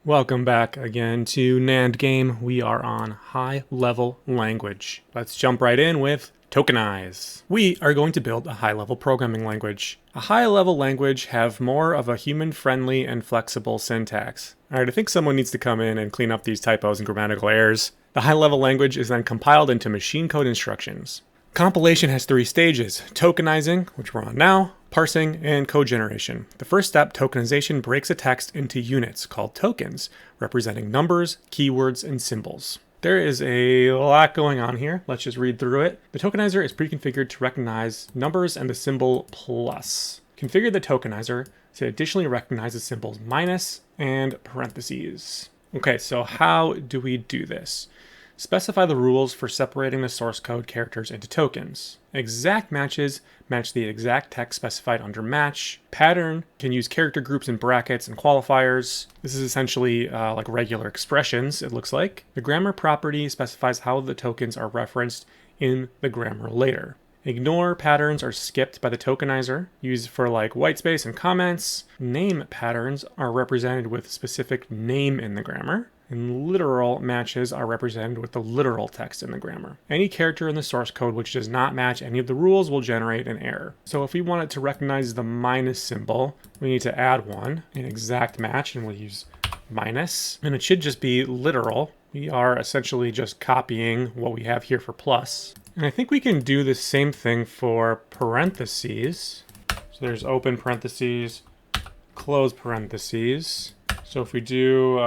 Welcome back again to NANDGAME. We are on high-level language. Let's jump right in with Tokenize. We are going to build a high-level programming language. A high-level language have more of a human-friendly and flexible syntax. Alright, I think someone needs to come in and clean up these typos and grammatical errors. The high-level language is then compiled into machine code instructions. Compilation has 3 stages: tokenizing, which we're on now, parsing, and code generation. The first step, tokenization, breaks a text into units called tokens, representing numbers, keywords, and symbols. There is a lot going on here. Let's just read through it. The tokenizer is pre-configured to recognize numbers and the symbol plus. Configure the tokenizer to additionally recognize the symbols minus and parentheses. Okay, so how do we do this? Specify the rules for separating the source code characters into tokens. Exact matches match the exact text specified under match. Pattern can use character groups in brackets and qualifiers. This is essentially like regular expressions, it looks like. The grammar property specifies how the tokens are referenced in the grammar later. Ignore patterns are skipped by the tokenizer, used for like whitespace and comments. Name patterns are represented with specific name in the grammar. And literal matches are represented with the literal text in the grammar. Any character in the source code which does not match any of the rules will generate an error. So if we want it to recognize the minus symbol, we need to add one, an exact match, and we'll use minus. And it should just be literal. We are essentially just copying what we have here for plus. And I think we can do the same thing for parentheses. So there's open parentheses, close parentheses. So if we do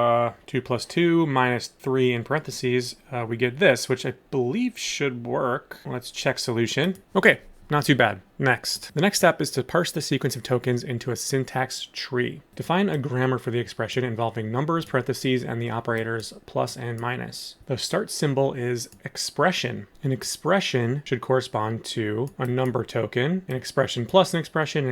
2 plus 2 minus 3 in parentheses, we get this, which I believe should work. Let's check solution. Okay, not too bad. Next. The next step is to parse the sequence of tokens into a syntax tree. Define a grammar for the expression involving numbers, parentheses, and the operators plus and minus. The start symbol is expression. An expression should correspond to a number token, an expression plus an expression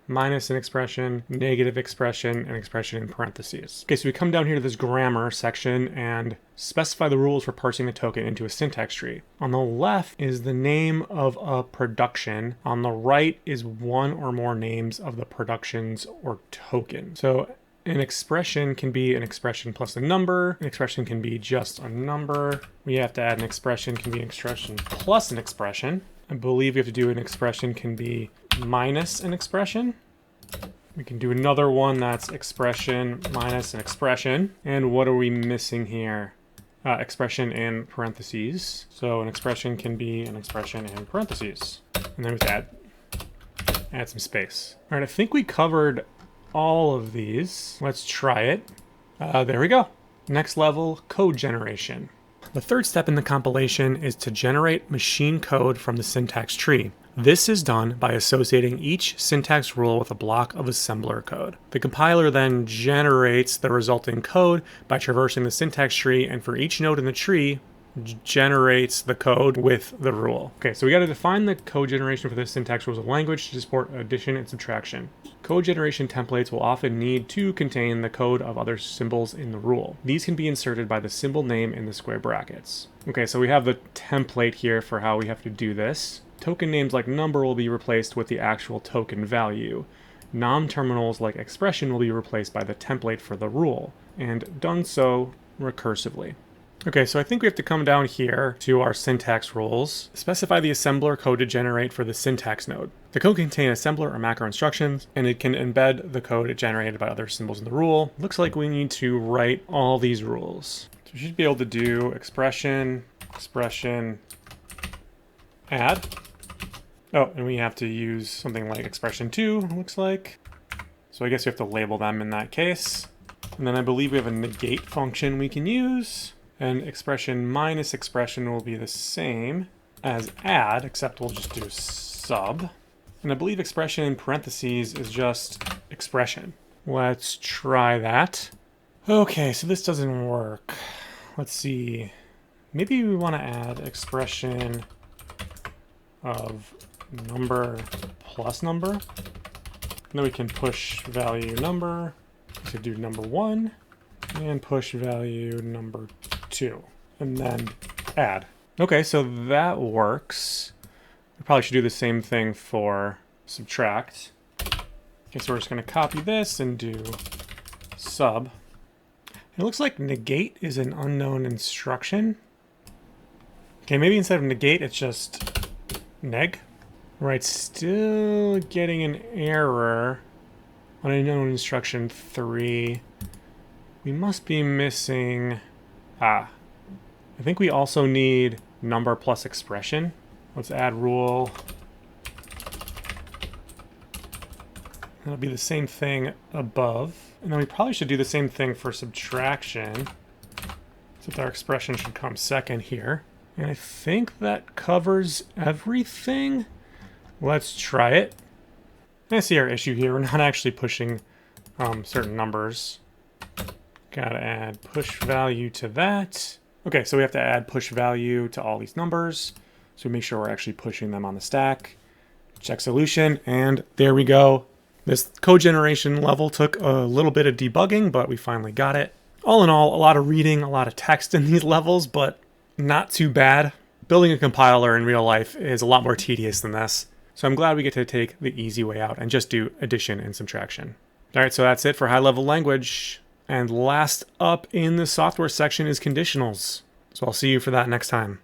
minus an expression, negative expression, an expression in parentheses. Okay, so we come down here to this grammar section and specify the rules for parsing the token into a syntax tree. On the left is the name of a production. On the right is one or more names of the productions or token. So an expression can be an expression plus a number. An expression can be just a number. We have to add an expression can be an expression plus an expression. I believe we have to do an expression can be minus an expression. We can do another one that's expression minus an expression. And what are we missing here? Expression in parentheses. So an expression can be an expression in parentheses. And then we add some space. All right, I think we covered all of these. Let's try it. There we go. Next level, code generation. The third step in the compilation is to generate machine code from the syntax tree. This is done by associating each syntax rule with a block of assembler code. The compiler then generates the resulting code by traversing the syntax tree, and for each node in the tree, generates the code with the rule. Okay, so we got to define the code generation for the syntax rules of language to support addition and subtraction. Code generation templates will often need to contain the code of other symbols in the rule. These can be inserted by the symbol name in the square brackets. Okay, so we have the template here for how we have to do this. Token names like number will be replaced with the actual token value. Non-terminals like expression will be replaced by the template for the rule, and done so recursively. Okay, so I think we have to come down here to our syntax rules. Specify the assembler code to generate for the syntax node. The code can contain assembler or macro instructions, and it can embed the code generated by other symbols in the rule. Looks like we need to write all these rules. So we should be able to do expression, add. Oh, and we have to use something like expression 2, it looks like. So I guess we have to label them in that case. And then I believe we have a negate function we can use. And expression minus expression will be the same as add, except we'll just do sub. And I believe expression in parentheses is just expression. Let's try that. Okay, so this doesn't work. Let's see. Maybe we want to add expression of number plus number. And then we can push value number to do number 1 and push value number 2 and then add. Okay, so that works. We probably should do the same thing for subtract. Okay, so we're just going to copy this and do sub. It looks like negate is an unknown instruction. Okay, maybe instead of negate, it's just neg. Right, still getting an error on unknown instruction 3. We must be missing... I think we also need number plus expression. Let's add rule. That'll be the same thing above. And then we probably should do the same thing for subtraction. So our expression should come second here. And I think that covers everything. Let's try it. I see our issue here. We're not actually pushing certain numbers. Gotta add push value to that. Okay, so we have to add push value to all these numbers. So we make sure we're actually pushing them on the stack. Check solution, and there we go. This code generation level took a little bit of debugging, but we finally got it. All in all, a lot of reading, a lot of text in these levels, but not too bad. Building a compiler in real life is a lot more tedious than this. So I'm glad we get to take the easy way out and just do addition and subtraction. All right, so that's it for high-level language. And last up in the software section is conditionals. So I'll see you for that next time.